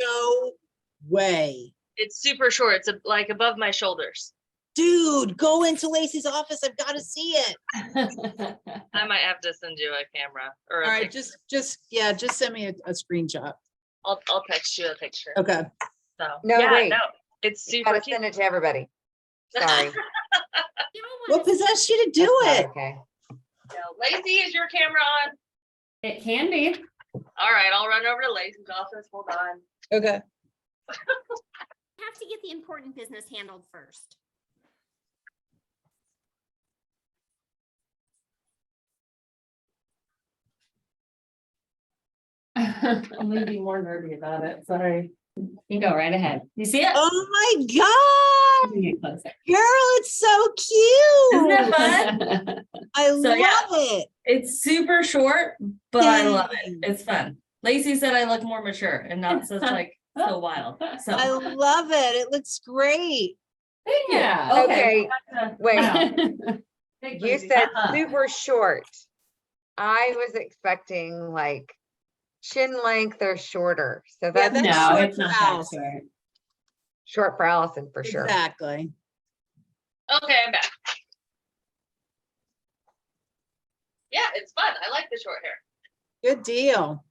No way. It's super short. It's like above my shoulders. Dude, go into Lacey's office. I've got to see it. I might have to send you a camera or a All right, picture. just send me a screenshot. I'll text you a picture. Okay. So No, yeah, wait. no, it's You super gotta cute. send it to everybody. Sorry. What possessed you to do That's it? not okay. So, Lacey, is your camera on? It can be. All right, I'll run over to Lacey's office. Hold on. Okay. Have to get the important business handled first. I'm gonna be more nerdy about it. Sorry. You go right ahead. You see it? Oh my God. Let me get closer. Girl, it's so cute. Isn't that fun? I So, love yeah. it. It's super short, but I love it. Dang. It's fun. Lacey said I look more mature and not such like so wild. So I love it. It looks great. thank you. Yeah. Okay, wait. Big You baby. said Uh-uh. super short. I was expecting like chin length or shorter. So Yeah, that's that's No, short it's not for that Allison. short. short for Allison for sure. Exactly. Okay, I'm back. Yeah, it's fun. I like the short hair. Good deal.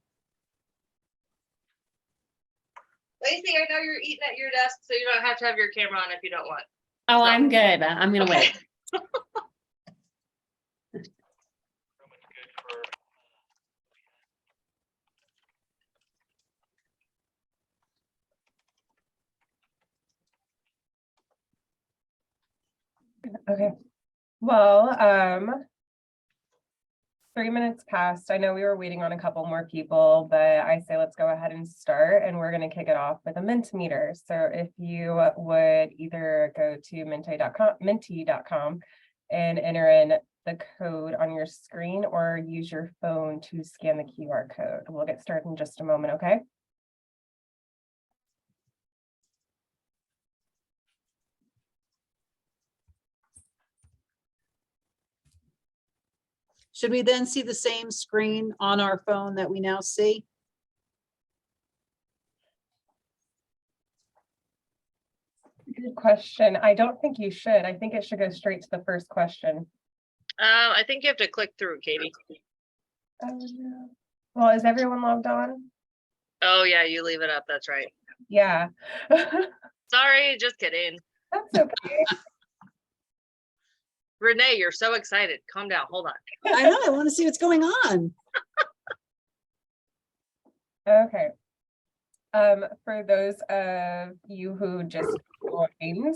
Lacey, I know you're eating at your desk, so you don't have to have your camera on if you don't want. Oh, I'm good. I'm gonna Okay. wait. Okay, well, 3 minutes passed. I know we were waiting on a couple more people, but I say let's go ahead and start, and we're gonna kick it off with a Mentimeter. So if you would either go to menti.com and enter in the code on your screen or use your phone to scan the QR code. We'll get started in just a moment, okay? Should we then see the same screen on our phone that we now see? Good question. I don't think you should. I think it should go straight to the first question. I think you have to click through, Katie. Oh, no. Well, is everyone logged on? Oh yeah, you leave it up. That's right. Yeah. That's Sorry, just kidding. okay. Renee, you're so excited. Calm down. Hold on. I know, I want to see what's going on. Okay. For those of you who just joined,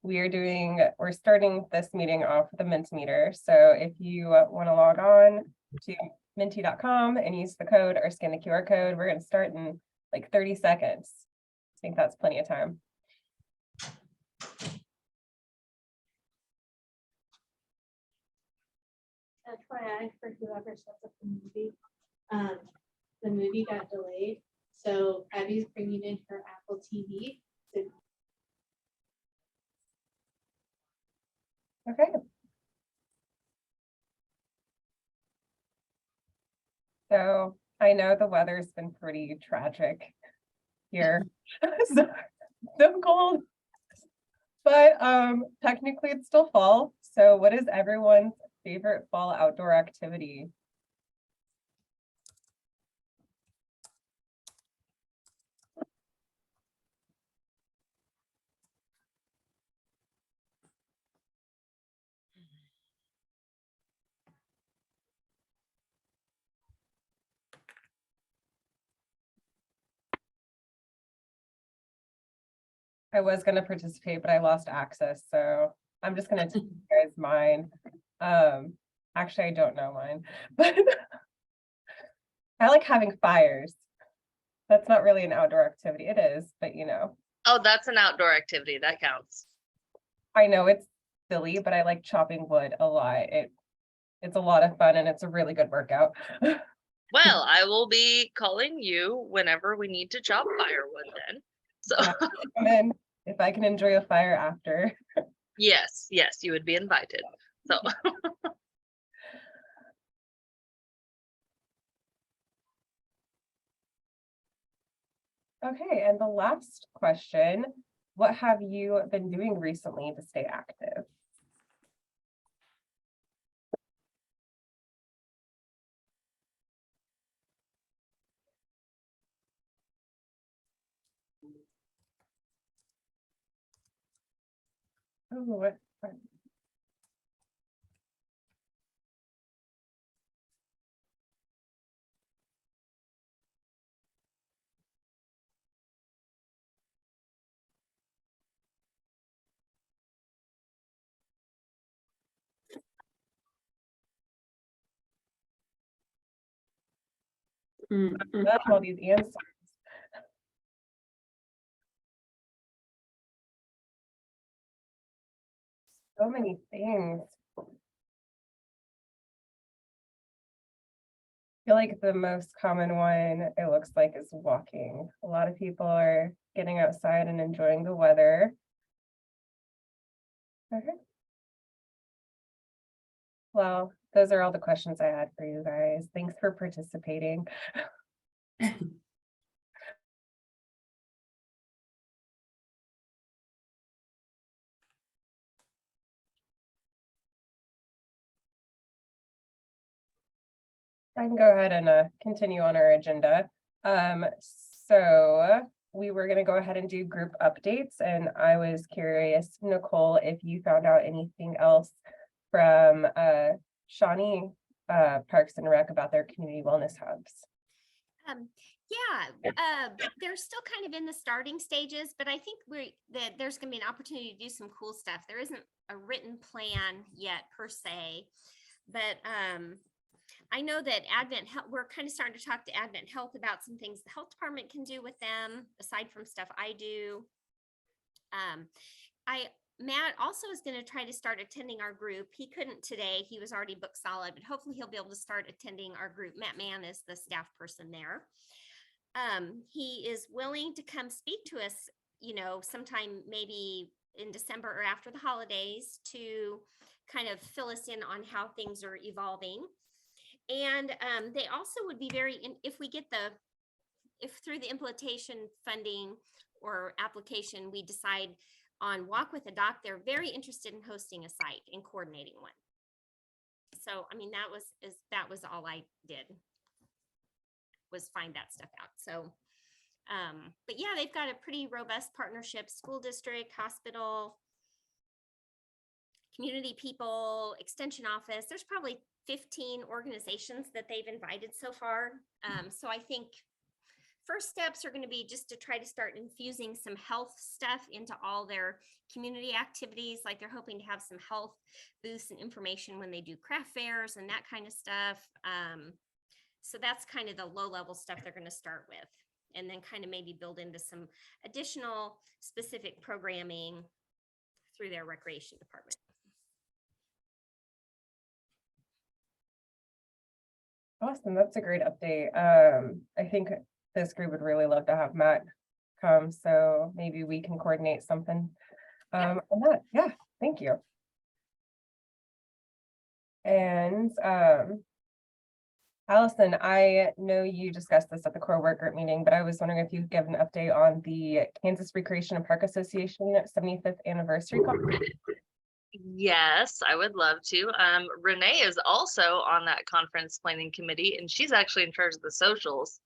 we're starting this meeting off with a Mentimeter. So if you want to log on to menti.com and use the code or scan the QR code, we're going to start in like 30 seconds. I think that's plenty of time. FYI for whoever sets up the movie got delayed. So Abby's bringing in her Apple TV. Okay. So I know the weather's been pretty tragic here. So cold. But technically it's still fall. So what is everyone's favorite fall outdoor activity? I was gonna participate, but I lost access, so I'm just gonna tell you guys mine. Actually, I don't know mine, but I like having fires. That's not really an outdoor activity. It is, but you know, Oh, that's an outdoor activity. That counts. I know it's silly, but I like chopping wood a lot. It's a lot of fun and it's a really good workout. Well, I will be calling you whenever we need to chop firewood then. So And then if I can enjoy a fire after. yes, you would be invited. So Okay, and the last question, what have you been doing recently to stay active? Oh, what? Mm, mm. Love all these answers. So many things. I feel like the most common one, it looks like, is walking. A lot of people are getting outside and enjoying the weather. Okay. Well, those are all the questions I had for you guys. Thanks for participating. I can go ahead and continue on our agenda. So we were going to go ahead and do group updates, and I was curious, Nicole, if you found out anything else from Shawnee Parks and Rec about their community wellness hubs. They're still kind of in the starting stages, but I think that there's gonna be an opportunity to do some cool stuff. There isn't a written plan yet per se, but I know that Advent Health, we're kind of starting to talk to Advent Health about some things the health department can do with them, aside from stuff I do. Matt also is going to try to start attending our group. He couldn't today. He was already booked solid, but hopefully he'll be able to start attending our group. Matt Mann is the staff person there. He is willing to come speak to us, sometime maybe in December or after the holidays to kind of fill us in on how things are evolving. And they also would be if through the implementation funding or application, we decide on Walk with a Doc, they're very interested in hosting a site and coordinating one. So, I mean, that was all I did, was find that stuff out. So, but yeah, they've got a pretty robust partnership, school district, hospital, community people, extension office. There's probably 15 organizations that they've invited so far. So I think first steps are going to be just to try to start infusing some health stuff into all their community activities. Like they're hoping to have some health booths and information when they do craft fairs and that kind of stuff. So that's kind of the low level stuff they're going to start with, and then kind of maybe build into some additional specific programming through their recreation department. Awesome, that's a great update. I think this group would really love to have Matt come, so maybe we can coordinate something on that. Yeah, thank you. And Allison, I know you discussed this at the core work group meeting, but I was wondering if you could give an update on the Kansas Recreation and Park Association 75th anniversary conference. Yes, I would love to. Renee is also on that conference planning committee, and she's actually in charge of the socials.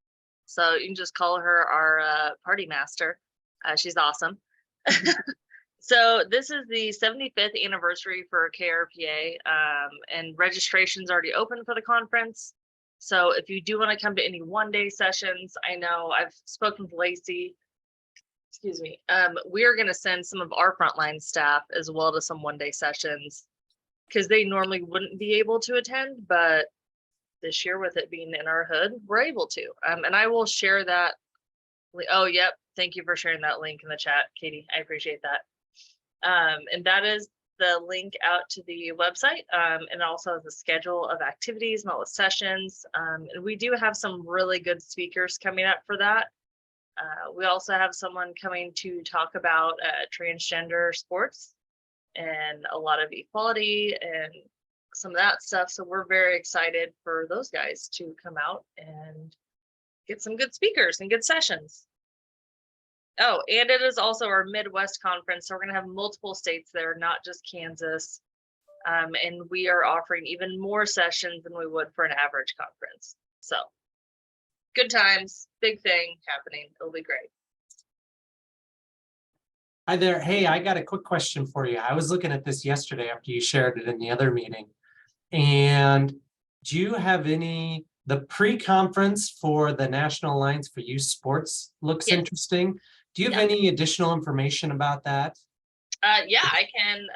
So you can just call her our party master. She's awesome. So this is the 75th anniversary for KRPA, and registration's already open for the conference. So if you do want to come to any one-day sessions, I know I've spoken with Lacey. Excuse me. We are going to send some of our frontline staff as well to some one-day sessions because they normally wouldn't be able to attend, but this year with it being in our hood, we're able to. And I will share that. Oh, yep. Thank you for sharing that link in the chat, Katie. I appreciate that. And that is the link out to the website, and also the schedule of activities, not with sessions. And we do have some really good speakers coming up for that. We also have someone coming to talk about transgender sports and a lot of equality and some of that stuff. So we're very excited for those guys to come out and get some good speakers and good sessions. Oh, and it is also our Midwest conference. So we're going to have multiple states there, not just Kansas. And we are offering even more sessions than we would for an average conference. So good times, big thing happening. It'll be great. Hi there. Hey, I got a quick question for you. I was looking at this yesterday after you shared it in the other meeting. And do you have the pre-conference for the National Alliance for Youth Sports looks Yes. interesting. Do you have Yeah. any additional information about that? Yeah, I can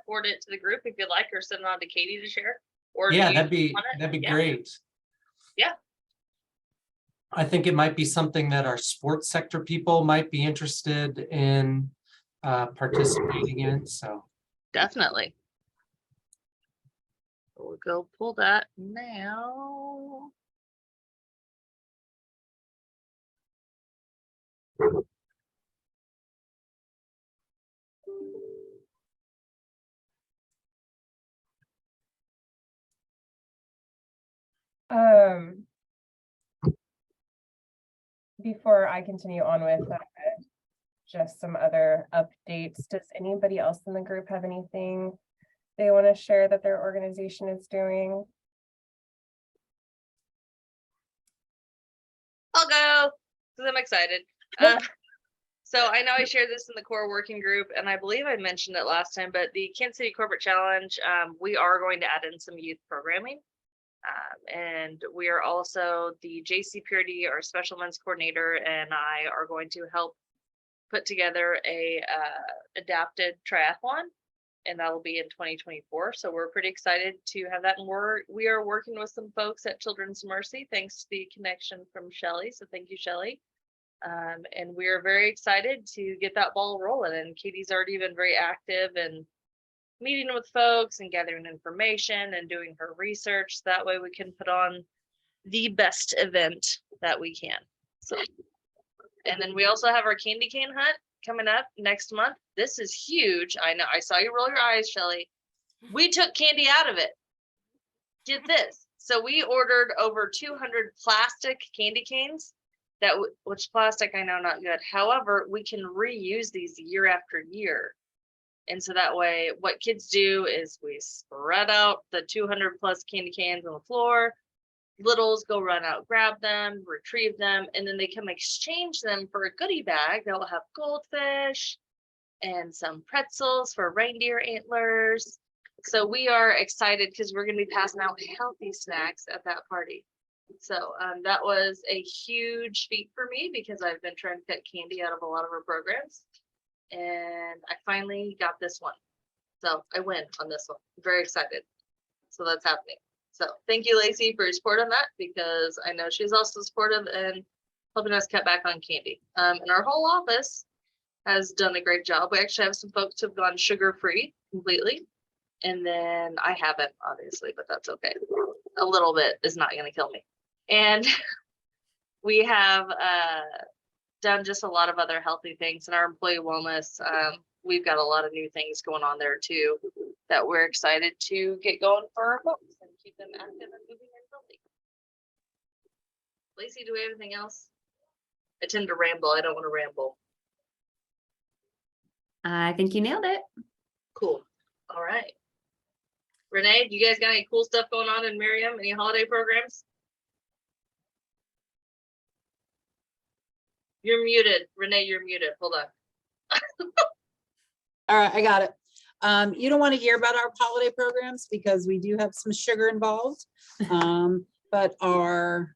forward it to the group if you'd like, or send it on to Katie to share. Or do Yeah, you that'd be want it? Yeah. great. Yeah. I think it might be something that our sports sector people might be interested in participating in, so. Definitely. We'll go pull that now. Before I continue on with just some other updates, does anybody else in the group have anything they want to share that their organization is doing? I'll go because I'm excited. So I know I shared this in the core working group, and I believe I mentioned it last time, but the Kansas City Corporate Challenge, we are going to add in some youth programming. And we are also the JC Purity, our special events coordinator, and I are going to help put together a adapted triathlon, and that will be in 2024. So we're pretty excited to have that. And we are working with some folks at Children's Mercy, thanks to the connection from Shelly. So thank you, Shelly. And we are very excited to get that ball rolling. And Katie's already been very active and meeting with folks and gathering information and doing her research. That way we can put on the best event that we can. So, and then we also have our candy cane hunt coming up next month. This is huge. I know, I saw you roll your eyes, Shelly. We took candy out of it. Get this. So we ordered over 200 plastic candy canes which plastic, I know, not good. However, we can reuse these year after year. And so that way, what kids do is we spread out the 200 plus candy cans on the floor. Littles go run out, grab them, retrieve them, and then they come exchange them for a goodie bag that will have goldfish and some pretzels for reindeer antlers. So we are excited because we're going to be passing out healthy snacks at that party. So that was a huge feat for me because I've been trying to cut candy out of a lot of our programs. And I finally got this one. So I win on this one. I'm very excited. So that's happening. So thank you, Lacey, for your support on that, because I know she's also supportive and helping us cut back on candy. And our whole office has done a great job. We actually have some folks who have gone sugar-free completely. And then I haven't, obviously, but that's okay. A little bit is not going to kill me. And we have done just a lot of other healthy things in our employee wellness. We've got a lot of new things going on there too that we're excited to get going for our folks and keep them active and moving and healthy. Lacey, do we have anything else? I tend to ramble. I don't want to ramble. I think you nailed it. Cool. All right. Renee, you guys got any cool stuff going on in Miriam? Any holiday programs? You're muted. Renee, you're muted. Hold on. All right, I got it. You don't want to hear about our holiday programs because we do have some sugar involved. But our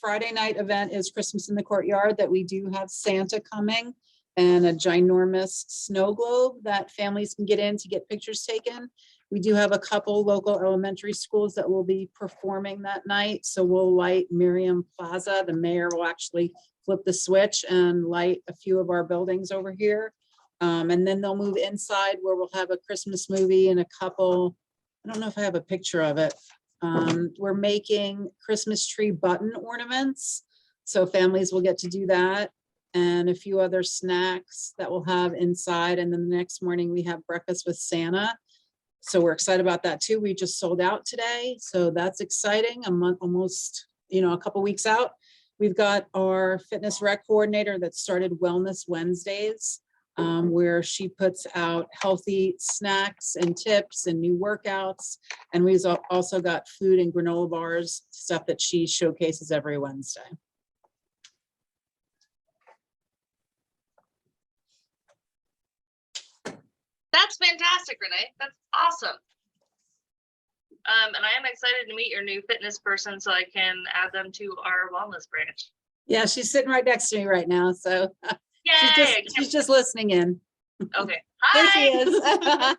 Friday night event is Christmas in the Courtyard, that we do have Santa coming and a ginormous snow globe that families can get in to get pictures taken. We do have a couple local elementary schools that will be performing that night. So we'll light Miriam Plaza. The mayor will actually flip the switch and light a few of our buildings over here. And then they'll move inside where we'll have a Christmas movie and a couple, I don't know if I have a picture of it. We're making Christmas tree button ornaments. So families will get to do that, and a few other snacks that we'll have inside. And then the next morning we have breakfast with Santa. So we're excited about that too. We just sold out today. So that's exciting. A month, almost, a couple weeks out. We've got our fitness rec coordinator that started Wellness Wednesdays, where she puts out healthy snacks and tips and new workouts. And we've also got food and granola bars, stuff that she showcases every Wednesday. That's fantastic, Renee. That's awesome. And I am excited to meet your new fitness person so I can add them to our wellness branch. Yeah, she's sitting right next to me right now, so Yay! she's just listening in. Okay. There she Hi. is.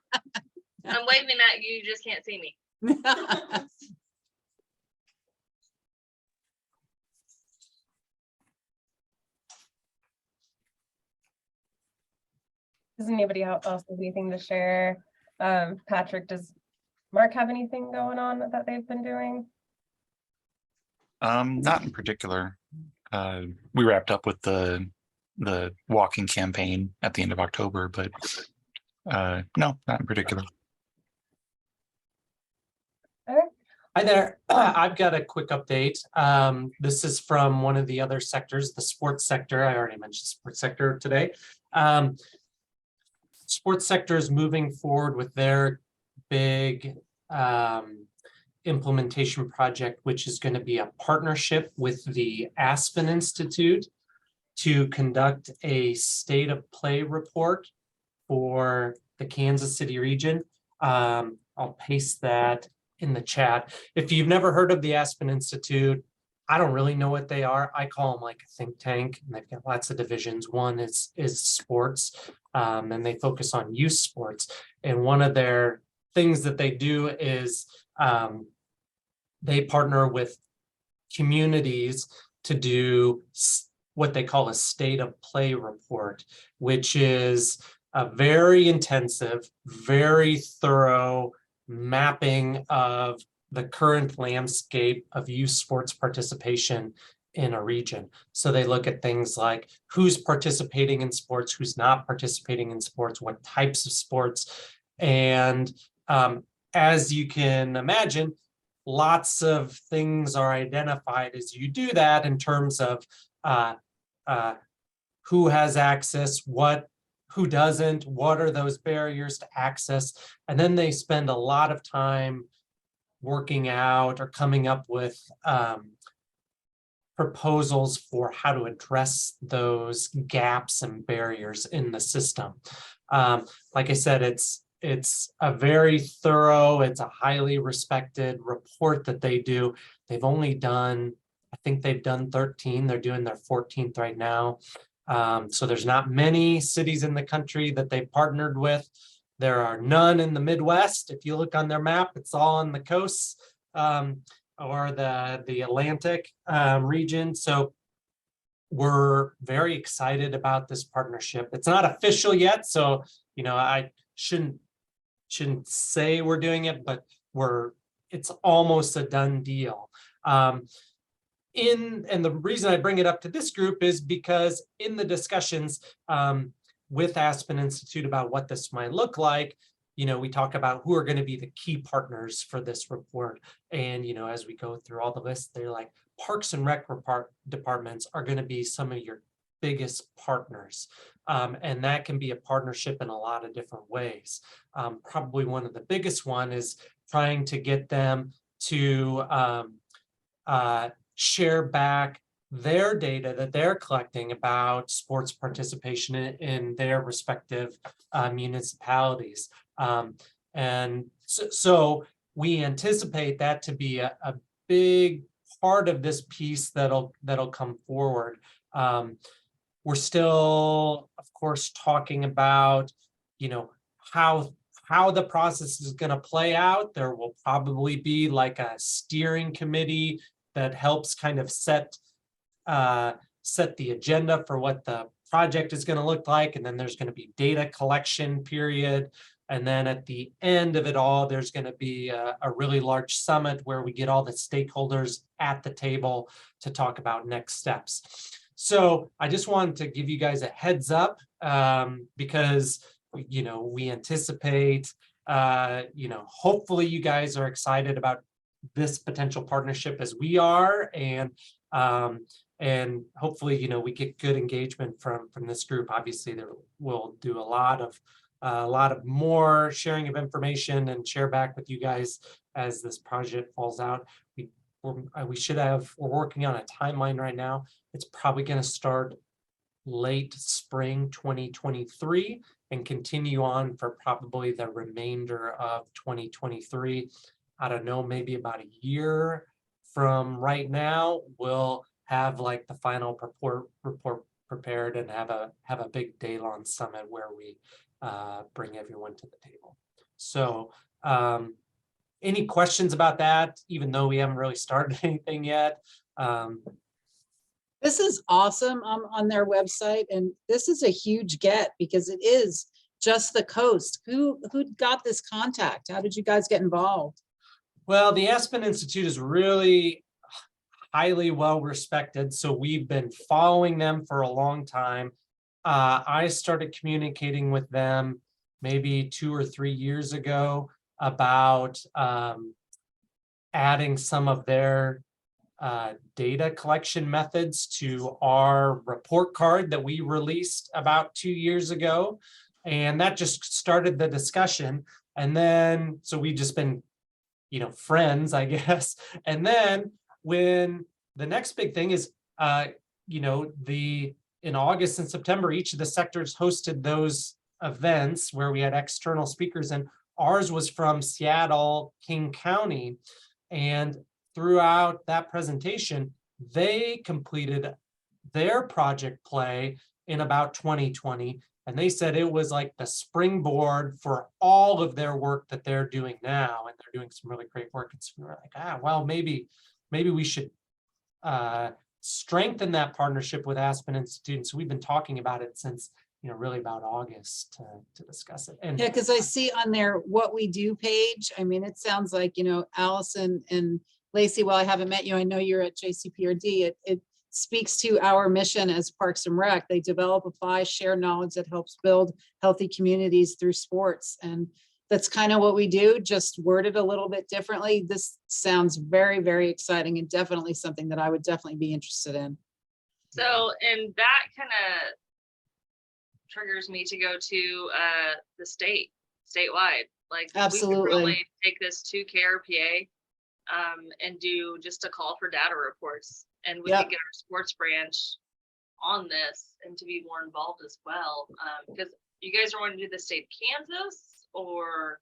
I'm waving at you. You just can't see me. Does anybody else have anything to share? Patrick, does Mark have anything going on that they've been doing? Not in particular. We wrapped up with the walking campaign at the end of October, but no, not in particular. Hi there. I've got a quick update. This is from one of the other sectors, the sports sector. I already mentioned sports sector today. Sports sector is moving forward with their big implementation project, which is going to be a partnership with the Aspen Institute to conduct a state of play report for the Kansas City region. I'll paste that in the chat. If you've never heard of the Aspen Institute, I don't really know what they are. I call them like a think tank, and they've got lots of divisions. One is sports, and they focus on youth sports. And one of their things that they do is they partner with communities to do what they call a state of play report, which is a very intensive, very thorough mapping of the current landscape of youth sports participation in a region. So they look at things like who's participating in sports, who's not participating in sports, what types of sports. And as you can imagine, lots of things are identified as you do that in terms of who has access, who doesn't, what are those barriers to access. And then they spend a lot of time working out or coming up with proposals for how to address those gaps and barriers in the system. Like I said, it's a very thorough, it's a highly respected report that they do. They've only done, I think they've done 13. They're doing their 14th right now. So there's not many cities in the country that they've partnered with. There are none in the Midwest. If you look on their map, it's all on the coasts or the Atlantic region. So we're very excited about this partnership. It's not official yet, so I shouldn't say we're doing it, but it's almost a done deal. And the reason I bring it up to this group is because in the discussions with Aspen Institute about what this might look like, we talk about who are going to be the key partners for this report. And, as we go through all the lists, they're like Parks and Rec departments are going to be some of your biggest partners. And that can be a partnership in a lot of different ways. Probably one of the biggest one is trying to get them to share back their data that they're collecting about sports participation in their respective municipalities. And so we anticipate that to be a big part of this piece that'll come forward. We're still, of course, talking about, how the process is going to play out. There will probably be like a steering committee that helps kind of set the agenda for what the project is going to look like. And then there's going to be data collection period. And then at the end of it all, there's going to be a really large summit where we get all the stakeholders at the table to talk about next steps. So I just wanted to give you guys a heads up because, we anticipate, hopefully you guys are excited about this potential partnership as we are. And and hopefully, you know, we get good engagement from this group. Obviously, there will do a lot of more sharing of information and share back with you guys as this project falls out. We're working on a timeline right now. It's probably going to start late spring 2023 and continue on for probably the remainder of 2023. I don't know, maybe about a year from right now, we'll have like the final report prepared and have a big Daylon summit where we bring everyone to the table. So any questions about that, even though we haven't really started anything yet? This is awesome on their website, and this is a huge get because it is just the coast. Who got this contact? How did you guys get involved? Well, the Aspen Institute is really highly well respected, so we've been following them for a long time. I started communicating with them maybe 2 or 3 years ago about adding some of their data collection methods to our report card that we released about 2 years ago. And that just started the discussion. And then, so we've just been, you know, friends, I guess. And then when the next big thing is, you know, in August and September, each of the sectors hosted those events where we had external speakers, and ours was from Seattle, King County. And throughout that presentation, they completed their project play in about 2020. And they said it was like the springboard for all of their work that they're doing now. And they're doing some really great work. And so we were like, well, maybe we should strengthen that partnership with Aspen Institute. And so we've been talking about it since, you know, really about August to discuss it. And Yeah, because I see on their What We Do page, I mean, it sounds like, you know, Allison and Lacey, while I haven't met you, I know you're at JCPRD. It speaks to our mission as Parks and Rec. They develop, apply, share knowledge that helps build healthy communities through sports. And that's kind of what we do, just worded a little bit differently. This sounds very, very exciting and definitely something that I would definitely be interested in. So, and that kind of triggers me to go to the statewide. Like, we Absolutely. could probably take this to KRPA and do just a call for data reports, and we Yep. could get our sports branch on this and to be more involved as well. Because you guys are wanting to do the state of Kansas or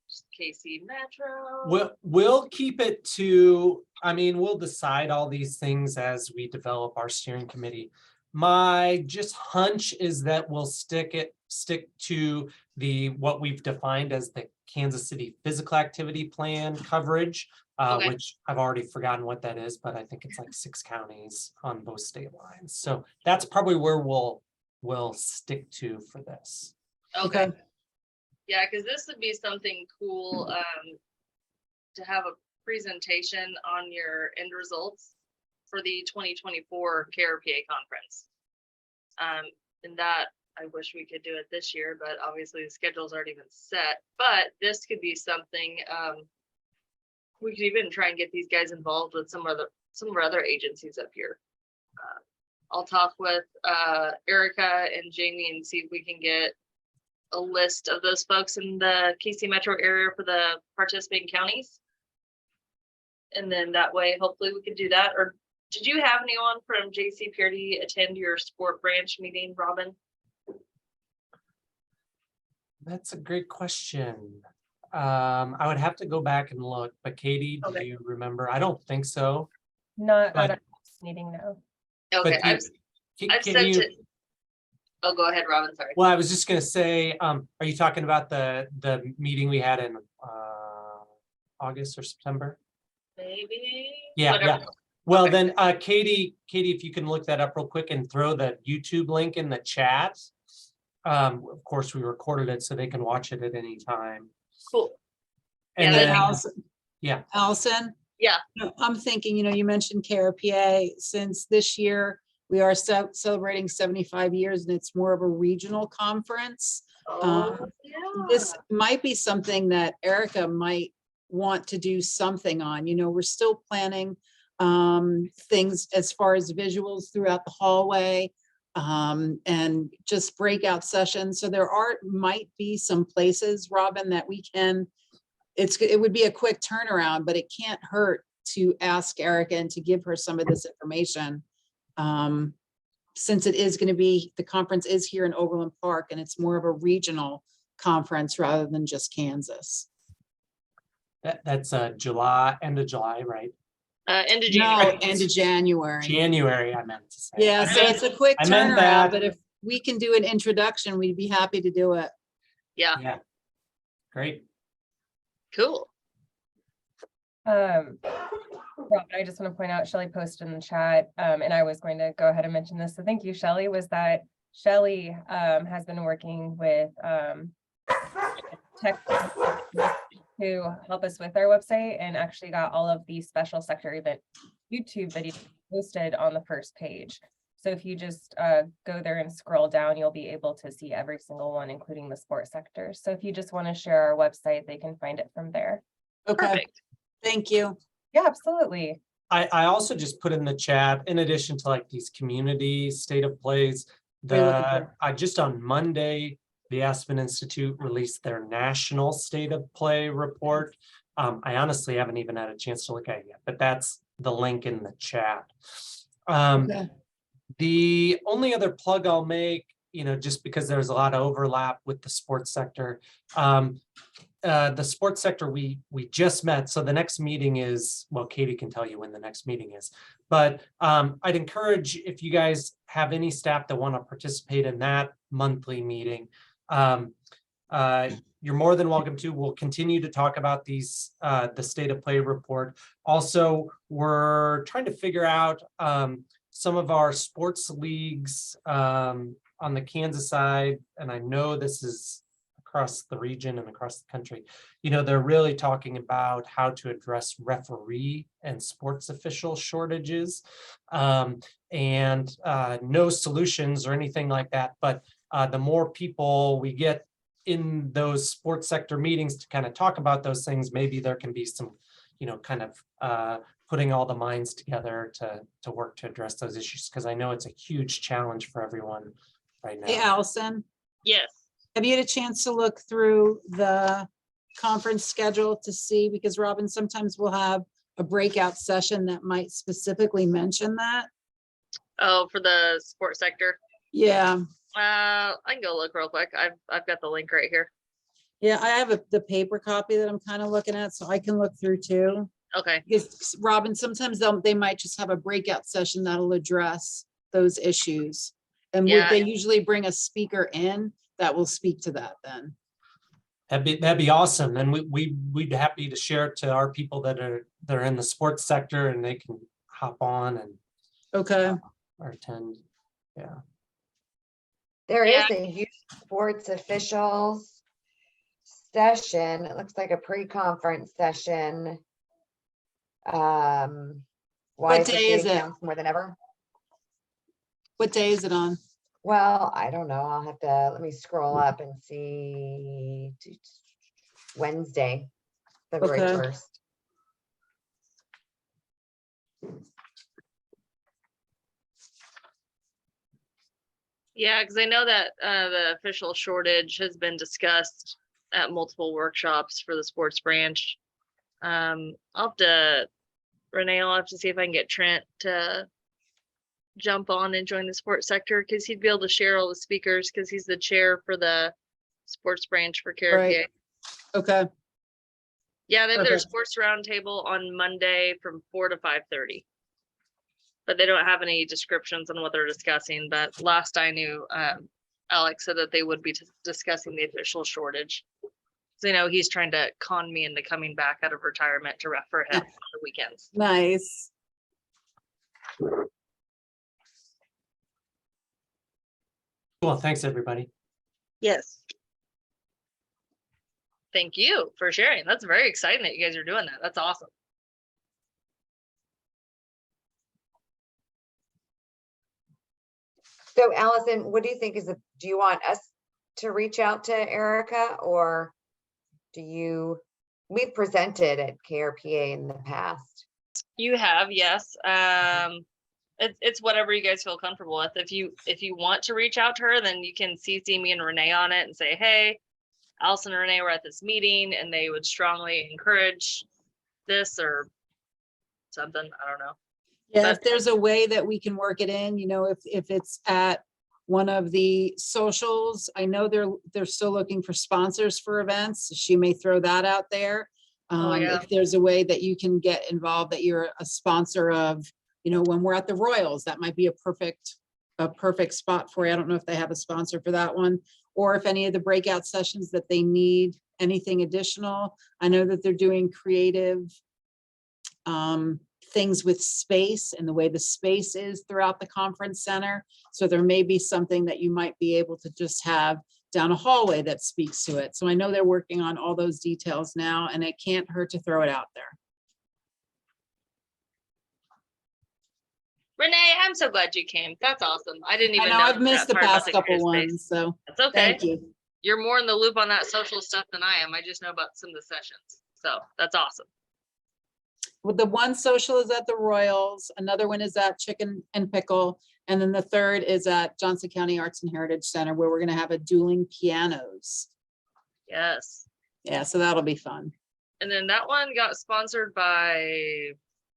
just KC Metro? We'll keep it to, I mean, we'll decide all these things as we develop our steering committee. My just hunch is that we'll stick to what we've defined as the Kansas City Physical Activity Plan coverage, Okay. which I've already forgotten what that is, but I think it's like 6 counties on both state lines. So that's probably where we'll stick to for this. Okay. Yeah, because this would be something cool to have a presentation on your end results for the 2024 KRPA conference. And that, I wish we could do it this year, but obviously the schedule's already been set. But this could be something, we could even try and get these guys involved with some of our other agencies up here. I'll talk with Erica and Jamie and see if we can get a list of those folks in the KC Metro area for the participating counties. And then that way, hopefully we could do that. Or did you have anyone from JCPRD attend your sport branch meeting, Robin? That's a great question. I would have to go back and look, but Katie, do Okay. you remember? I don't think so. Not But- at our next meeting, no. Okay, But I've Can sent you- it. Oh, go ahead, Robin, sorry. Well, I was just gonna say, are you talking about the meeting we had in August or September? Maybe. Yeah, whatever. yeah. Well, Okay. then, Katie, if you can look that up real quick and throw the YouTube link in the chat. Of course, we recorded it so they can watch it at any time. Cool. And Yeah, then, Allison? yeah. Allison? Yeah. No, I'm thinking, you know, you mentioned KRPA, since this year we are celebrating 75 years and it's more of a regional conference. Oh, This yeah. might be something that Erica might want to do something on. You know, we're still planning things as far as visuals throughout the hallway, and just breakout sessions. So there might be some places, Robin, that we can, it would be a quick turnaround, but it can't hurt to ask Erica and to give her some of this information. Since it is going to be, the conference is here in Overland Park, and it's more of a regional conference rather than just Kansas. That's July, end of July, right? End of No, January. end of January. January, I meant to say. Yeah, so it's a quick I meant turnaround, that. but if we can do an introduction, we'd be happy to do it. Yeah, Yeah. Great. cool. Robin, I just want to point out, Shelley posted in the chat, and I was going to go ahead and mention this, so thank you, Shelley, was that Shelley has been working with tech to help us with our website, and actually got all of the special sector event YouTube videos posted on the first page. So if you just go there and scroll down, you'll be able to see every single one, including the sports sector. So if you just want to share our website, they can find it from there. Okay, Perfect. thank you. Yeah, absolutely. I also just put in the chat, in addition to like these community state of plays, Are you looking for- I just on Monday, the Aspen Institute released their national state of play report. I honestly haven't even had a chance to look at it yet, but that's the link in the chat. Okay. The only other plug I'll make, just because there's a lot of overlap with the sports sector. The sports sector, we just met. So the next meeting is, well, Katie can tell you when the next meeting is. But I'd encourage, if you guys have any staff that want to participate in that monthly meeting, you're more than welcome to. We'll continue to talk about these, the state of play report. Also, we're trying to figure out some of our sports leagues on the Kansas side, and I know this is across the region and across the country. They're really talking about how to address referee and sports official shortages, and no solutions or anything like that. But the more people we get in those sports sector meetings to kind of talk about those things, maybe there can be some, kind of putting all the minds together to work to address those issues, because I know it's a huge challenge for everyone right now. Hey, Allison, Yes. have you had a chance to look through the conference schedule to see, because Robin, sometimes we'll have a breakout session that might specifically mention that? Oh, for the sports sector. Yeah, I can go look real quick. I've got the link right here. yeah, I have the paper copy that I'm kind of looking at, so I can look through too. Okay. Because Robin, sometimes they might just have a breakout session that'll address those issues. And Yeah. they usually bring a speaker in that will speak to that then. That'd be awesome. And we'd happy to share it to our people that are in the sports sector, and they can hop on and Okay, or attend. Yeah. There is Yeah. a youth sports officials session. It looks like a pre-conference session. Why What day is associating it? counts more than ever? what day is it on? Well, I don't know. I'll have to, let me scroll up and see. Wednesday, February Okay. 1st. Yeah, because I know that the official shortage has been discussed at multiple workshops for the sports branch. I'll have to, Renee, I'll have to see if I can get Trent to jump on and join the sports sector, because he'd be able to share all the speakers, because he's the chair for the sports branch for KRPA. Right. Okay, Yeah, they have their Perfect. sports roundtable on Monday from 4 to 5:30. But they don't have any descriptions on what they're discussing. But last I knew, Alex said that they would be discussing the official shortage. So, he's trying to con me into coming back out of retirement to ref for him on the weekends. nice. Cool. Thanks, everybody. Yes. Thank you for sharing. That's very exciting that you guys are doing that. That's awesome. So Allison, what do you think do you want us to reach out to Erica, or we've presented at KRPA in the past. You have, yes. It's whatever you guys feel comfortable with. If you want to reach out to her, then you can CC me and Renee on it and say, hey, Allison and Renee were at this meeting and they would strongly encourage this or something. I don't know. Yeah, if there's a way that we can work it in, if it's at one of the socials, I know they're still looking for sponsors for events. She may throw that out there. Yeah. If there's a way that you can get involved, that you're a sponsor of, when we're at the Royals, that might be a perfect spot for you. I don't know if they have a sponsor for that one, or if any of the breakout sessions that they need anything additional. I know that they're doing creative things with space and the way the space is throughout the conference center. So there may be something that you might be able to just have down a hallway that speaks to it. So I know they're working on all those details now, and it can't hurt to throw it out there. Renee, I'm so glad you came. That's awesome. I didn't even I know I've that missed the part about past couple CreateSpace. ones, so That's okay. thank you. You're more in the loop on that social stuff than I am. I just know about some of the sessions. So that's awesome. Well, the one social is at the Royals, another one is at Chicken and Pickle, and then the third is at Johnson County Arts and Heritage Center, where we're gonna have a dueling pianos. Yes. Yeah, so that'll be fun. And then that one got sponsored by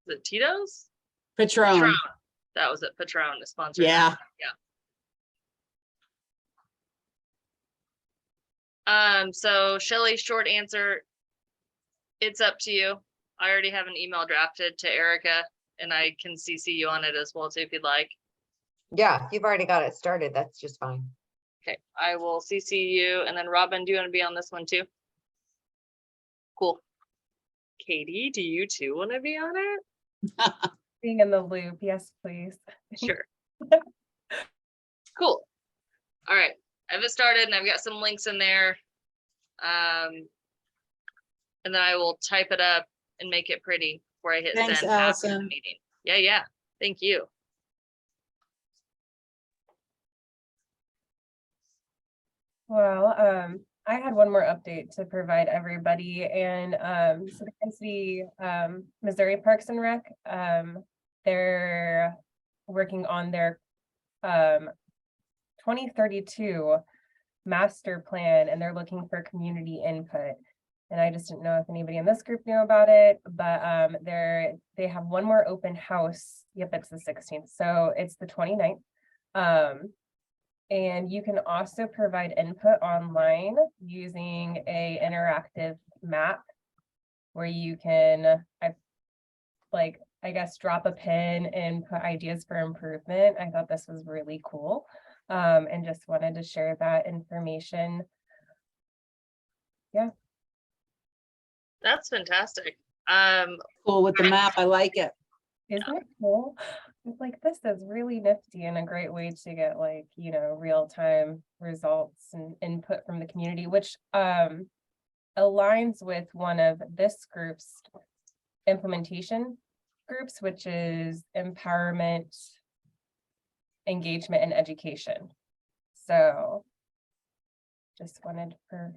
the Tito's? Patron. Patron. That was it. Patron is sponsored. Yeah. So Shelly, short answer, it's up to you. I already have an email drafted to Erica and I can CC you on it as well too, if you'd like. Yeah, if you've already got it started, that's just fine. Okay, I will CC you. And then Robin, do you want to be on this one too? Cool. Katie, do you too want to be on it? Being in the loop, yes, please. Sure. Cool. All right, I have it started and I've got some links in there. And then I will type it up and make it pretty before I hit Thanks, send after the Allison. meeting. Yeah. Thank you. Well, I had one more update to provide everybody, and so the NC Missouri Parks and Rec, they're working on their 2032 master plan, and they're looking for community input. And I just didn't know if anybody in this group knew about it, but they have one more open house. Yep, it's the 16th, so it's the 29th. And you can also provide input online using a interactive map where you can, I guess, drop a pin and put ideas for improvement. I thought this was really cool, and just wanted to share that information. Yeah. That's fantastic. Cool with the map. I like it. Isn't it cool? It's like, this is really nifty and a great way to get real-time results and input from the community, which aligns with one of this group's implementation groups, which is empowerment, engagement, and education. So just wanted to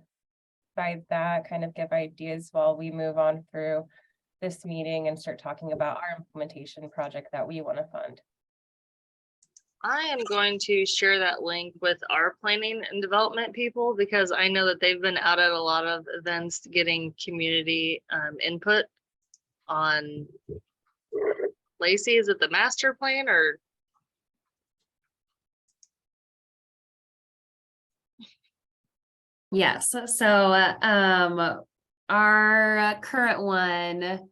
provide that, kind of give ideas while we move on through this meeting and start talking about our implementation project that we want to fund. I am going to share that link with our planning and development people because I know that they've been out at a lot of events getting community input on, Lacey, is it the master plan or? Yes, so our current one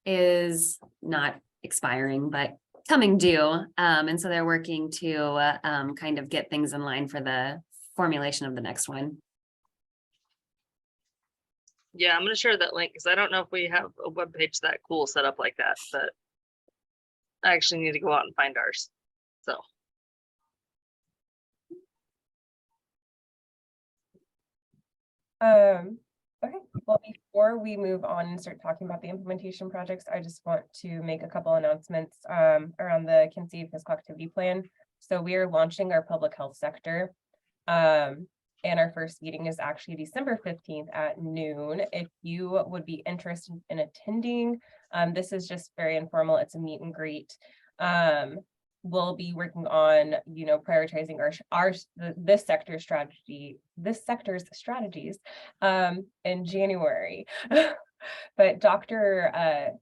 is not expiring, but coming due. And so they're working to kind of get things in line for the formulation of the next one. Yeah, I'm gonna share that link because I don't know if we have a web page that cool set up like that, but I actually need to go out and find ours. So. Okay, well, before we move on and start talking about the implementation projects, I just want to make a couple announcements around the Kinsey Fiscal Activity Plan. So we are launching our public health sector. And our first meeting is actually December 15th at noon. If you would be interested in attending, this is just very informal. It's a meet and greet. We'll be working on, prioritizing this sector's strategies in January. But Dr.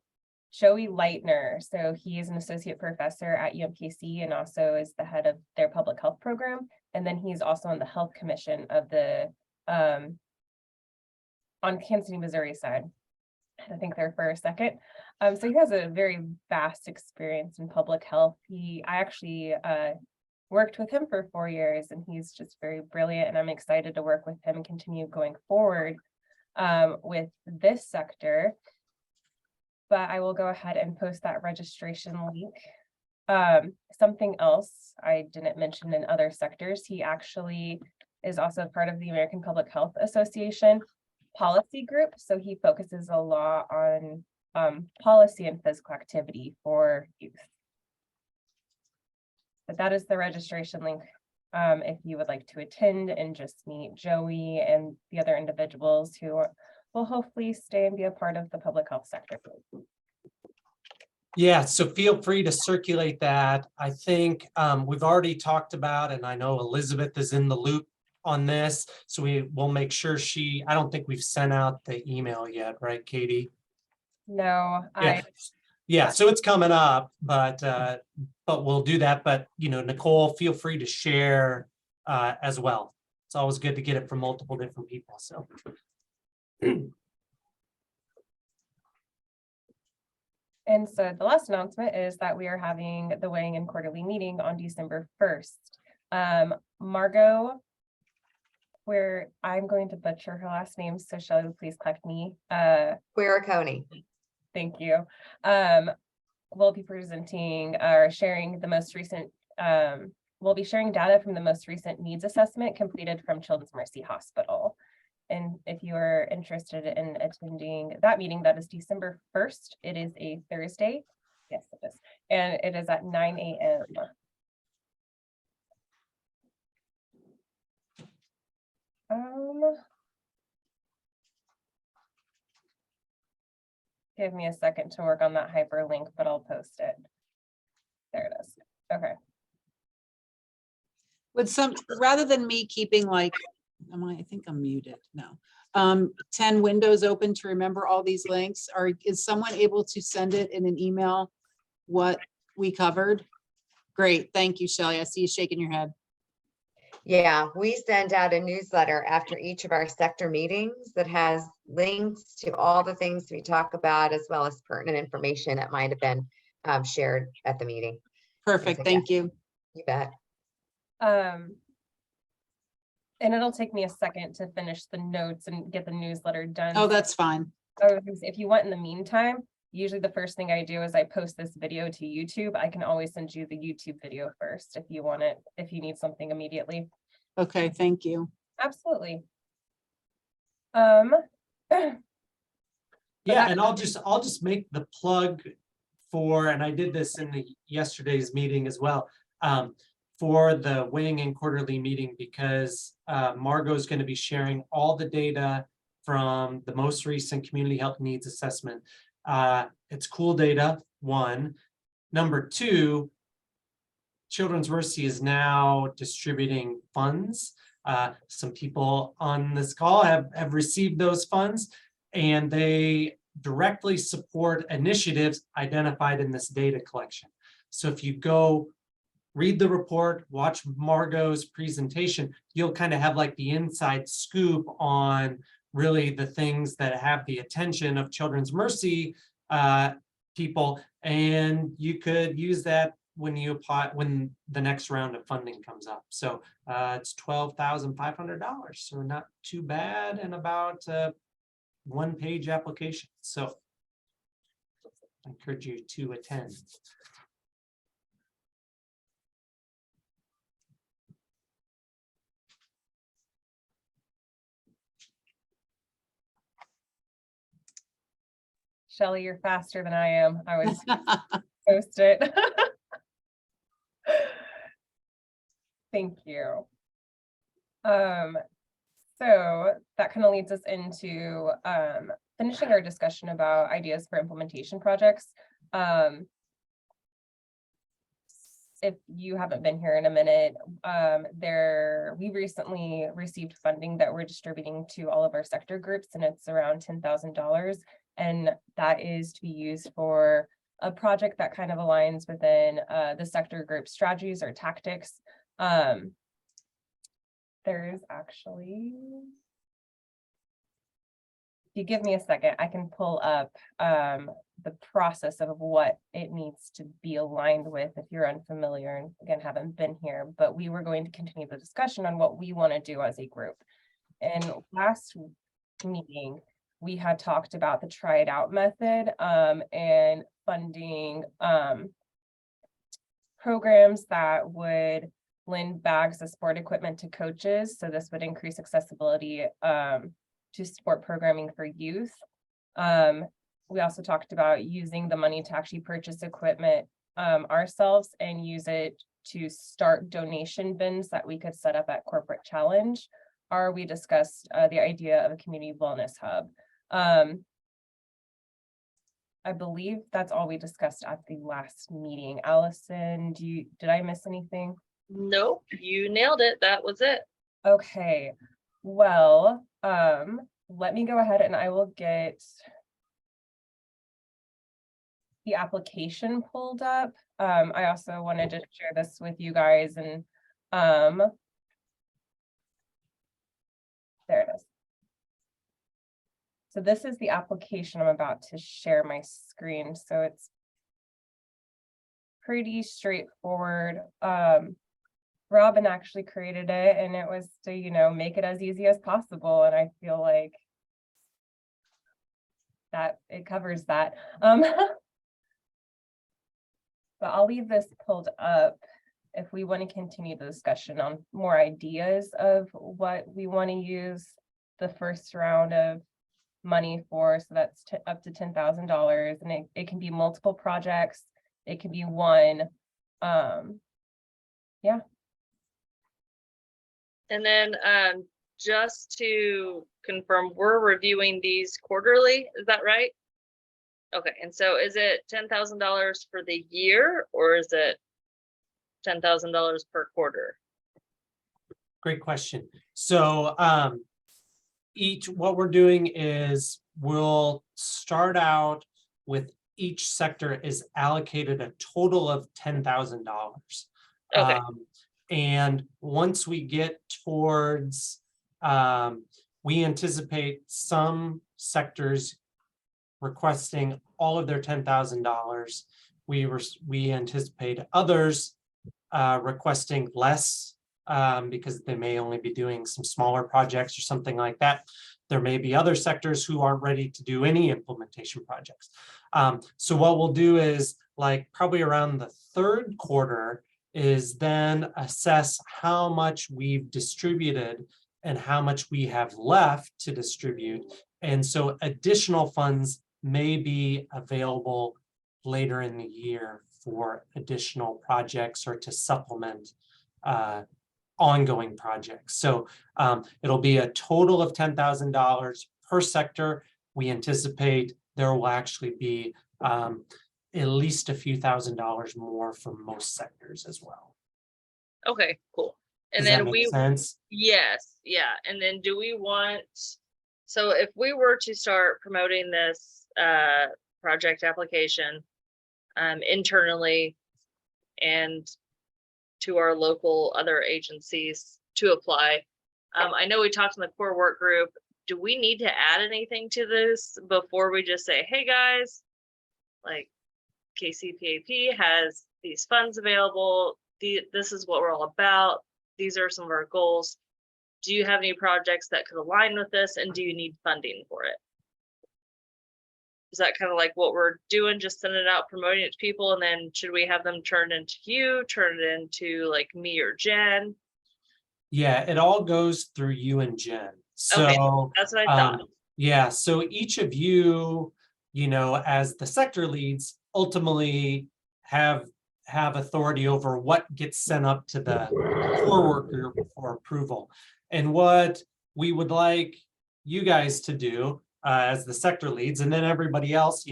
Joey Leitner, so he is an associate professor at UMKC and also is the head of their public health program. And then he's also on the health commission of the on Kansas City, Missouri side. I think there for a second. So he has a very vast experience in public health. I actually worked with him for 4 years, and he's just very brilliant. And I'm excited to work with him and continue going forward with this sector. But I will go ahead and post that registration link. Something else I didn't mention in other sectors, he actually is also part of the American Public Health Association policy group. So he focuses a lot on policy and physical activity for youth. But that is the registration link if you would like to attend and just meet Joey and the other individuals who will hopefully stay and be a part of the public health sector. Yeah, so feel free to circulate that. I think we've already talked about, and I know Elizabeth is in the loop on this, so we will make sure I don't think we've sent out the email yet, right, Katie? No, Yeah, so it's coming up, but we'll do that. But Nicole, feel free to share as well. It's always good to get it from multiple different people. So. And so the last announcement is that we are having the weighing in quarterly meeting on December 1st. Margot, where I'm going to butcher her last name, so Shelley, please correct me. Quiricone. Thank you. We'll be presenting or sharing the most recent, we'll be sharing data from the most recent needs assessment completed from Children's Mercy Hospital. And if you are interested in attending that meeting, that is December 1st. It is a Thursday. Yes, it is. And it is at 9 a.m. Give me a second to work on that hyperlink, but I'll post it. There it is. Okay. Rather than me keeping I think I'm muted. No. 10 windows open to remember all these links, is someone able to send it in an email what we covered? Great. Thank you, Shelley. I see you shaking your head. Yeah, we send out a newsletter after each of our sector meetings that has links to all the things we talk about, as well as pertinent information that might have been shared at the meeting. Perfect. Thank you. You bet. And it'll take me a second to finish the notes and get the newsletter done. Oh, that's fine. If you want in the meantime, usually the first thing I do is I post this video to YouTube. I can always send you the YouTube video first if you want it, if you need something immediately. Okay, thank you. Absolutely. Yeah, and I'll just make the plug for, and I did this in yesterday's meeting as well, for the weighing in quarterly meeting, because Margot is going to be sharing all the data from the most recent community health needs assessment. It's cool data, one. Number two, Children's Mercy is now distributing funds. Some people on this call have received those funds, and they directly support initiatives identified in this data collection. So if you go read the report, watch Margot's presentation, you'll kind of have the inside scoop on really the things that have the attention of Children's Mercy people, and you could use that when you apply, when the next round of funding comes up. So it's $12,500, so not too bad, and about a one-page application. So I encourage you to attend. Shelley, you're faster than I am. I was post it. Thank you. So that kind of leads us into finishing our discussion about ideas for implementation projects. If you haven't been here in a minute, we recently received funding that we're distributing to all of our sector groups, and it's around $10,000. And that is to be used for a project that kind of aligns within the sector group strategies or tactics. There's actually, if you give me a second, I can pull up the process of what it needs to be aligned with if you're unfamiliar and again haven't been here, but we were going to continue the discussion on what we want to do as a group. And last meeting, we had talked about the try it out method and funding programs that would lend bags of sport equipment to coaches. So this would increase accessibility to sport programming for youth. We also talked about using the money to actually purchase equipment ourselves and use it to start donation bins that we could set up at Corporate Challenge. Or we discussed the idea of a community wellness hub. I believe that's all we discussed at the last meeting. Allison, did I miss anything? Nope, you nailed it. That was it. Okay, well, let me go ahead and I will get the application pulled up. I also wanted to share this with you guys and there it is. So this is the application. I'm about to share my screen. So it's pretty straightforward. Robin actually created it and it was to, make it as easy as possible. And I feel like that it covers that. But I'll leave this pulled up if we want to continue the discussion on more ideas of what we want to use the first round of money for. So that's up to $10,000, and it can be multiple projects. It can be one. Yeah. And then just to confirm, we're reviewing these quarterly, is that right? Okay, and so is it $10,000 for the year or is it $10,000 per quarter? Great question. So what we're doing is we'll start out with each sector is allocated a total of $10,000. Okay. And once we get towards, we anticipate some sectors requesting all of their $10,000. We anticipate others requesting less because they may only be doing some smaller projects or something like that. There may be other sectors who aren't ready to do any implementation projects. So what we'll do is probably around the third quarter is then assess how much we've distributed and how much we have left to distribute. And so additional funds may be available later in the year for additional projects or to supplement ongoing projects. So it'll be a total of $10,000 per sector. We anticipate there will actually be at least a few $1,000s more for most sectors as well. Okay, cool. And Does then that make sense? yes, yeah. And then do we want, so if we were to start promoting this project application internally and to our local other agencies to apply, I know we talked in the core work group. Do we need to add anything to this before we just say, hey guys, KCPAP has these funds available. This is what we're all about. These are some of our goals. Do you have any projects that could align with this, and do you need funding for it? Is that kind of like what we're doing, just sending it out, promoting it to people, and then should we have them turn into you, turn it into me or Jen? Yeah, it all goes through you and Jen. So Okay, that's what I thought. Yeah, so each of you, as the sector leads, ultimately have authority over what gets sent up to the core work group for approval. And what we would like you guys to do as the sector leads, and then everybody else,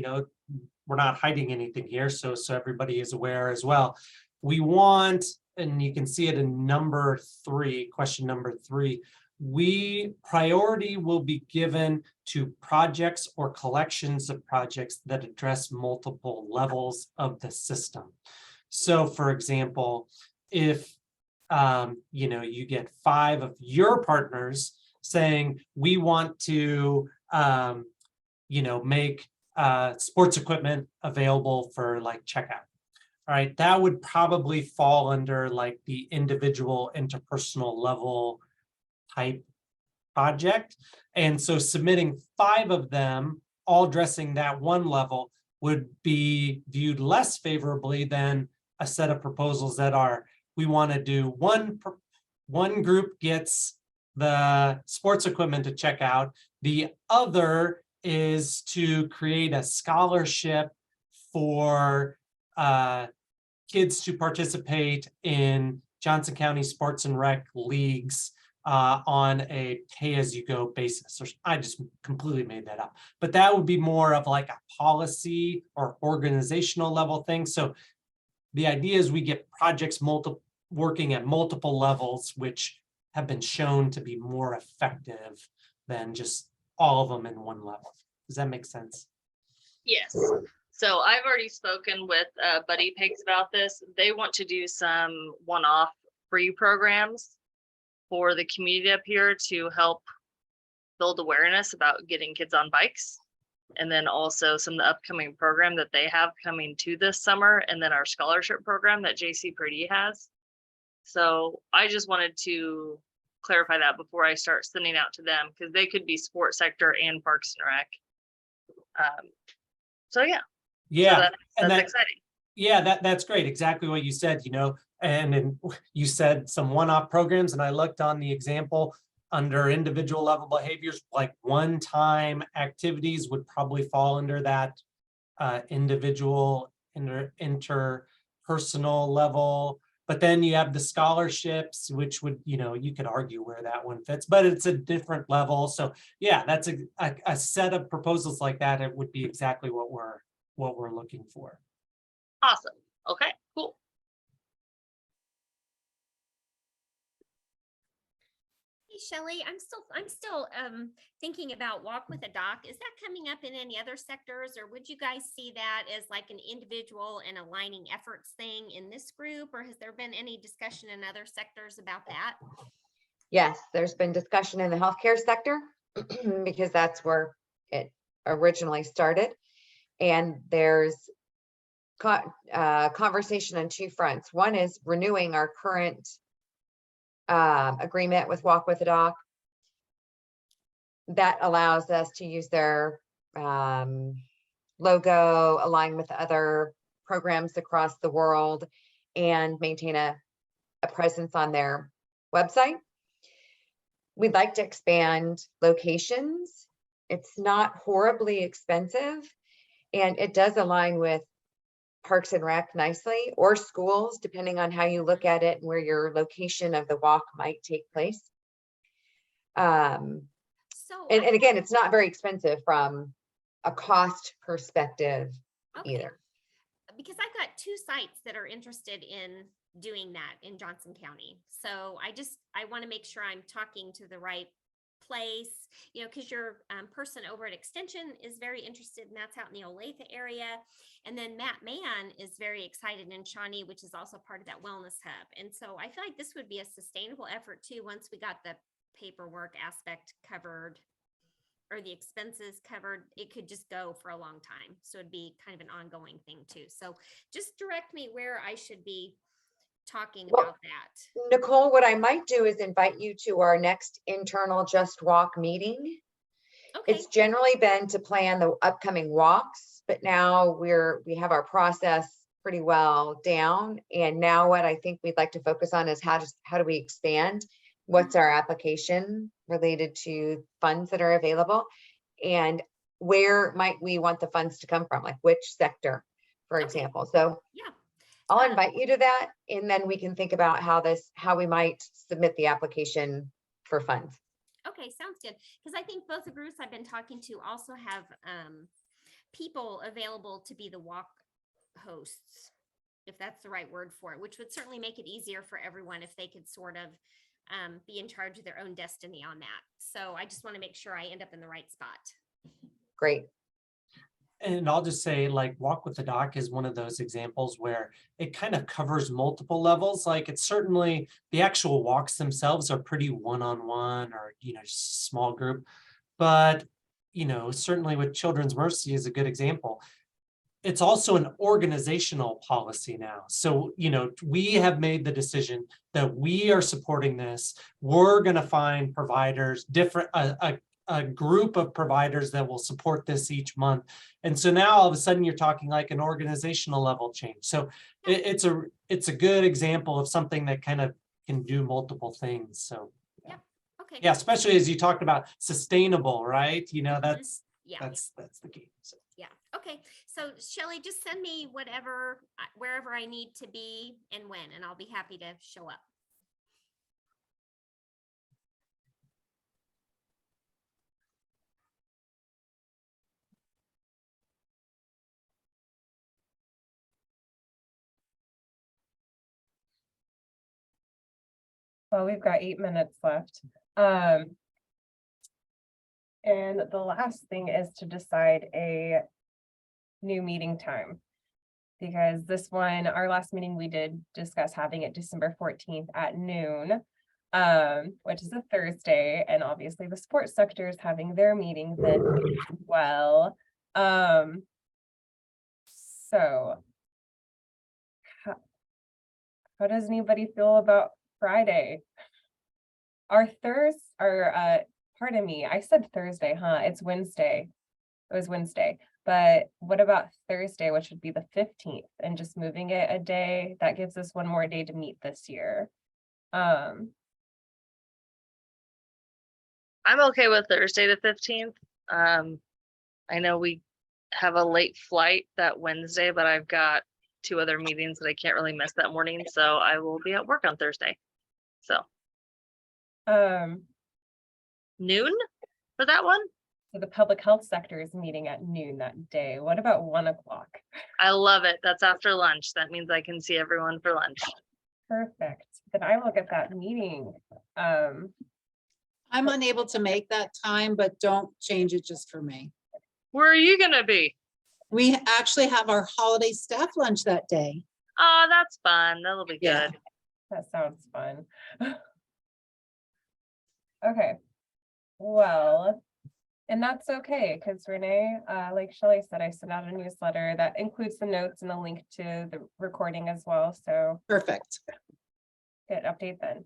we're not hiding anything here, so everybody is aware as well. We want, and you can see it in number 3, question number 3, priority will be given to projects or collections of projects that address multiple levels of the system. So for example, if you get 5 of your partners saying we want to make sports equipment available for like checkout. All right, that would probably fall under like the individual interpersonal level type project. And so submitting 5 of them, all addressing that one level, would be viewed less favorably than a set of proposals that are, we want to do one group gets the sports equipment to check out, the other is to create a scholarship for kids to participate in Johnson County Sports and Rec leagues on a pay-as-you-go basis. Or I just completely made that up, but that would be more of like a policy or organizational level thing. So the idea is we get projects working at multiple levels, which have been shown to be more effective than just all of them in one level. Does that make sense? Yes. So I've already spoken with Buddy Pigs about this. They want to do some one-off free programs for the community up here to help build awareness about getting kids on bikes. And then also some of the upcoming program that they have coming to this summer, and then our scholarship program that JC Purdy has. So I just wanted to clarify that before I start sending out to them, because they could be sports sector and Parks and Rec. So yeah. Yeah, so that's exciting. Yeah, that's great. Exactly what you said, and then you said some one-off programs, and I looked on the example under individual level behaviors, like one-time activities would probably fall under that individual interpersonal level. But then you have the scholarships, which would, you could argue where that one fits, but it's a different level. So yeah, that's a set of proposals like that. It would be exactly what we're looking for. Awesome. Okay, cool. Hey, Shelley, I'm still thinking about Walk with a Doc. Is that coming up in any other sectors, or would you guys see that as like an individual and aligning efforts thing in this group, or has there been any discussion in other sectors about that? Yes, there's been discussion in the healthcare sector because that's where it originally started. And there's conversation on 2 fronts. One is renewing our current agreement with Walk with a Doc. That allows us to use their logo, align with other programs across the world, and maintain a presence on their website. We'd like to expand locations. It's not horribly expensive, and it does align with Parks and Rec nicely, or schools, depending on how you look at it and where your location of the walk might take place. And again, it's not very expensive from a cost perspective either. Because I've got 2 sites that are interested in doing that in Johnson County. So I want to make sure I'm talking to the right place, because your person over at Extension is very interested, and that's out in the Olathe area. And then Matt Mann is very excited in Shawnee, which is also part of that wellness hub. And so I feel like this would be a sustainable effort too, once we got the paperwork aspect covered or the expenses covered. It could just go for a long time. So it'd be kind of an ongoing thing too. So just direct me where I should be talking about that. Nicole, what I might do is invite you to our next internal Just Walk meeting. Okay. It's generally been to plan the upcoming walks, but now we have our process pretty well down. And now what I think we'd like to focus on is how do we expand? What's our application related to funds that are available? And where might we want the funds to come from? Like which sector, for example. So yeah, I'll invite you to that, and then we can think about how we might submit the application for funds. Okay, sounds good. Because I think both the groups I've been talking to also have people available to be the walk hosts, if that's the right word for it, which would certainly make it easier for everyone if they could sort of be in charge of their own destiny on that. So I just want to make sure I end up in the right spot. Great. And I'll just say, like, Walk with the Doc is one of those examples where it kind of covers multiple levels. Like, it's certainly, the actual walks themselves are pretty one-on-one or, just a small group. But, certainly with Children's Mercy is a good example. It's also an organizational policy now. So, we have made the decision that we are supporting this. We're going to find providers, a group of providers that will support this each month. And so now all of a sudden you're talking like an organizational level change. So it's a good example of something that kind of can do multiple things. So Okay. yeah, especially as you talked about sustainable, right? That's the key. So. Yeah. Okay. So Shelley, just send me wherever I need to be and when, and I'll be happy to show up. Well, we've got 8 minutes left. And the last thing is to decide a new meeting time. Because this one, our last meeting, we did discuss having it December 14th at noon, which is a Thursday. And obviously the sports sector is having their meeting then as well. So how does anybody feel about Friday? Pardon me, I said Thursday, huh? It's Wednesday. It was Wednesday. But what about Thursday, which would be the 15th, and just moving it a day? That gives us one more day to meet this year. I'm okay with Thursday the 15th. I know we have a late flight that Wednesday, but I've got 2 other meetings that I can't really miss that morning. So I will be at work on Thursday. So noon for that one? So the public health sector is meeting at noon that day. What about 1 o'clock? I love it. That's after lunch. That means I can see everyone for lunch. Perfect. Then I will get that meeting. I'm unable to make that time, but don't change it just for me. Where are you gonna be? We actually have our holiday staff lunch that day. Oh, that's fun. That'll be Yeah. good. That sounds fun. Okay, well, and that's okay, because Renee, like Shelley said, I sent out a newsletter that includes the notes and a link to the recording as well, so Perfect. get an update then.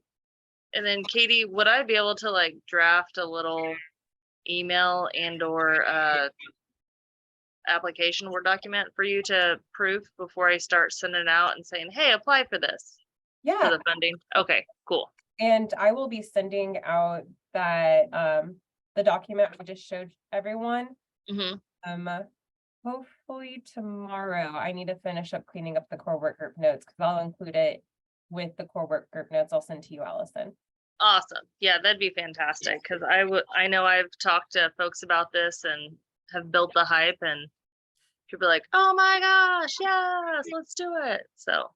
And then Katie, would I be able to like draft a little email and or application Word document for you to proof before I start sending out and saying, hey, apply for this, for Yeah, the funding? Okay, cool. and I will be sending out that, the document I just showed everyone. Hmm. Hopefully tomorrow. I need to finish up cleaning up the core work group notes, because I'll include it with the core work group notes I'll send to you, Allison. Awesome. Yeah, that'd be fantastic. Cause I know I've talked to folks about this and have built the hype, and people are like, oh my gosh, yes, let's do it. So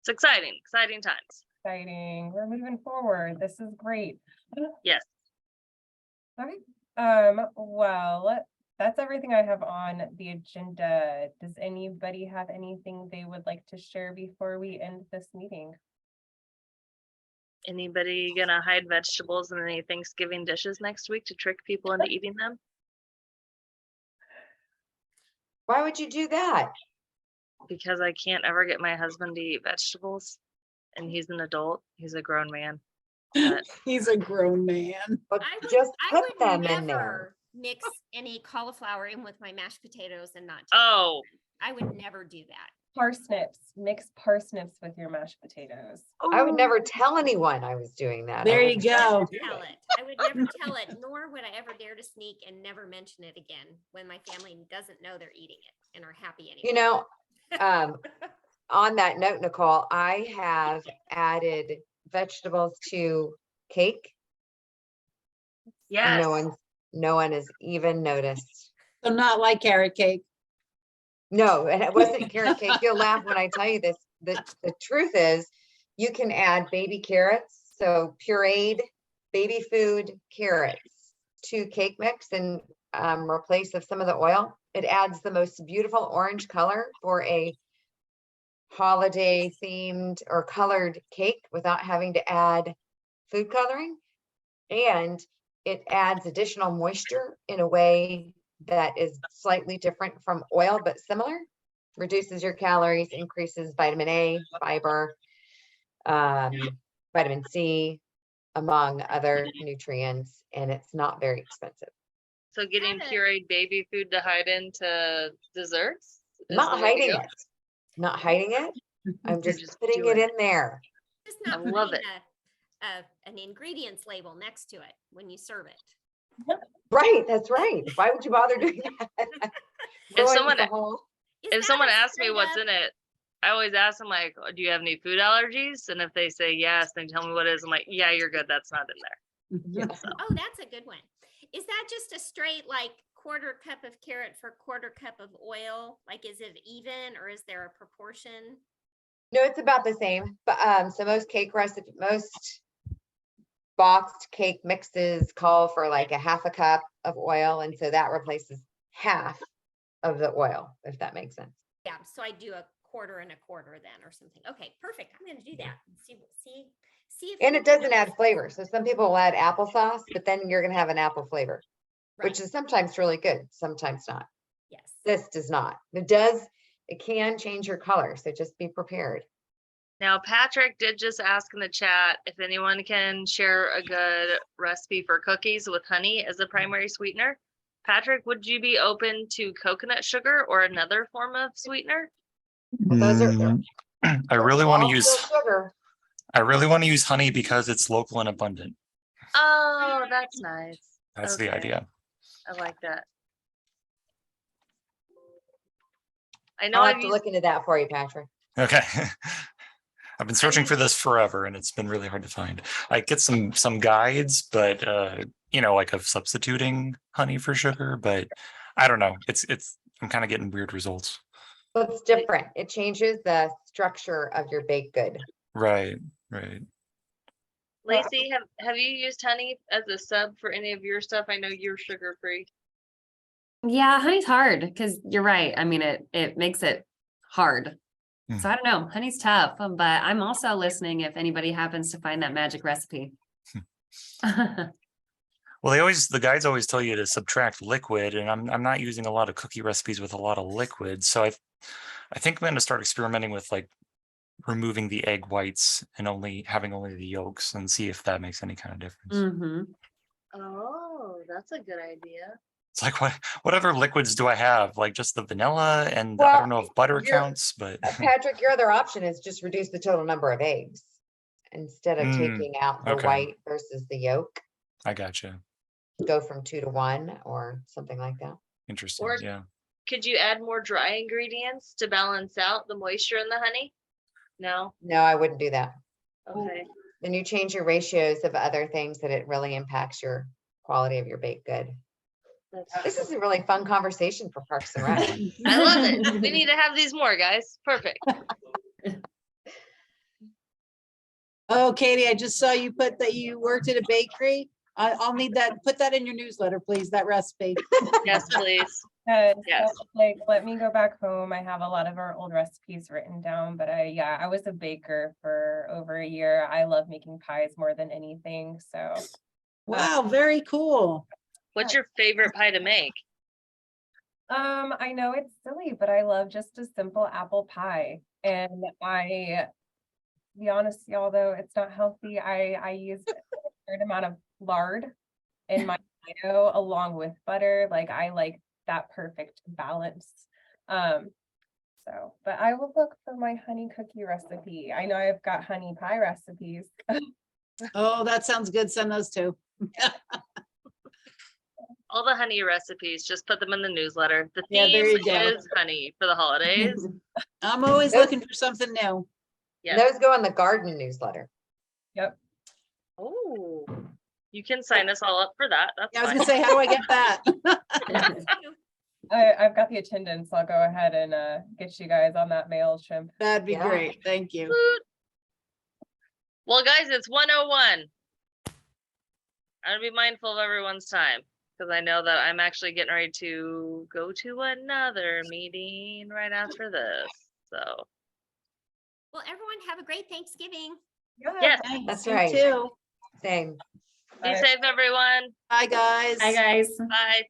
it's exciting times. Exciting. We're moving forward. This is great. Yes. Okay. Well, that's everything I have on the agenda. Does anybody have anything they would like to share before we end this meeting? Anybody gonna hide vegetables in any Thanksgiving dishes next week to trick people into eating them? Why would you do that? Because I can't ever get my husband to eat vegetables, and he's an adult. He's a grown man. But He's a grown man. But I just would put them in there. never mix any cauliflower in with my mashed potatoes and not. taste oh, it. I would never do that. Parsnips, mix parsnips with your mashed potatoes. I would never tell anyone I was doing that. I There you would go. Tell it. I would never tell it, nor would I ever dare to sneak and never mention it again when my family doesn't know they're eating it and are happy anyway. You know, on that note, Nicole, I have added vegetables to cake. And Yes. no one has even noticed. So not like carrot cake. No, and it wasn't carrot cake. You'll laugh when I tell you this. The truth is, you can add baby carrots, so pureed baby food carrots to cake mix and replace of some of the oil. It adds the most beautiful orange color for a holiday themed or colored cake without having to add food coloring. And it adds additional moisture in a way that is slightly different from oil, but similar. Reduces your calories, increases vitamin A, fiber, vitamin C, among other nutrients, and it's not very expensive. So getting Kinda- pureed baby food to hide into desserts? is Not the way to hiding go? it. Not hiding it. I'm just just putting doing it it. in there. Just I not love putting an ingredients label next to it when you serve it. Right, that's right. Why would you bother doing that? Ruins someone- the whole- Is If that someone a asks me straight what's up- in it, I always ask them like, "Oh, do you have any food allergies?" And if they say yes, then tell me what it is. I'm like, yeah, you're good. That's not in there. Yeah. Oh, that's a good one. Is that just a straight like quarter cup of carrot for quarter cup of oil? Like, is it even or is there a proportion? No, it's about the same, but so most boxed cake mixes call for like a half a cup of oil, and so that replaces half of the oil, if that makes sense. Yeah, so I do a quarter and a quarter then or something. Okay, perfect. I'm gonna do that. See if. And it anyone doesn't knows. add flavor. So some people will add applesauce, but then you're gonna have an apple flavor, which Right, is sometimes really good, sometimes not. yes. This does not. It can change your color, so just be prepared. Now, Patrick did just ask in the chat if anyone can share a good recipe for cookies with honey as a primary sweetener. Patrick, would you be open to coconut sugar or another form of sweetener? Those are- I really want to All use still sugar. honey because it's local and abundant. Oh, that's nice. That's the Okay. idea. I like that. I know I'll I've have to used, look into that for you, Patrick. Okay. I've been searching use- for this forever and it's been really hard to find. I get some guides, but like of substituting honey for sugar, but I don't know. I'm kind of getting weird results. Well, it's different. It changes the structure of your baked good. Right. Lacey, have you used honey as a sub for any of your stuff? I know you're sugar free. Yeah, honey's hard because you're right. I mean, it makes it hard. So I don't know. Honey's tough, but I'm also listening if anybody happens to find that magic recipe. Well, the guides always tell you to subtract liquid, and I'm not using a lot of cookie recipes with a lot of liquid. So I think I'm going to start experimenting with like removing the egg whites and having only the yolks and see if that makes any kind of difference. Hmm. Oh, that's a good idea. It's like whatever liquids do I have? Like just the vanilla, and I Well, don't know if butter you're- counts, but Patrick, your other option is just reduce the total number of eggs instead of taking out the okay. white versus the yolk. I gotcha. Go from 2 to 1 or something like that. Interesting. Or- Yeah. Could you add more dry ingredients to balance out the moisture in the honey? No? No, I wouldn't do that. Okay. Then you change your ratios of other things that it really impacts your quality of your baked good. This is a really fun conversation for Parks and Rec. I love it. We need to have these more, guys. Perfect. Oh, Katie, I just saw you put that you worked at a bakery. I'll need that, put that in your newsletter, please, that recipe. Yes, please. Good. Yes. So, like, let me go back home. I have a lot of our old recipes written down, but I was a baker for over a year. I love making pies more than anything. So Wow, very cool. What's your favorite pie to make? I know it's silly, but I love just a simple apple pie. And be honest, y'all, though, it's not healthy. I use a certain amount of lard in my dough along with butter. Like I like that perfect balance. But I will look for my honey cookie recipe. I know I've got honey pie recipes. Oh, that sounds good. Send those too. All the honey recipes, just put them in the newsletter. The Yeah, there theme you go. is honey for the holidays. I'm always Those- looking for something new. Yeah. Those go in the garden newsletter. Yep. Oh, You can sign us all up for that. Yeah, I was That's gonna fine. say, how do I get that? I've got the attendance. I'll go ahead and get you guys on that MailChimp. That'd be Yeah. great. Thank you. Well, guys, it's 1:01. I'm gonna be mindful of everyone's time because I know that I'm actually getting ready to go to another meeting right after this. So, Well, everyone have a great Thanksgiving. yes, Thanks, That's you right. too. Same. be Bye. safe, everyone. Bye, guys. Hi, guys. Bye.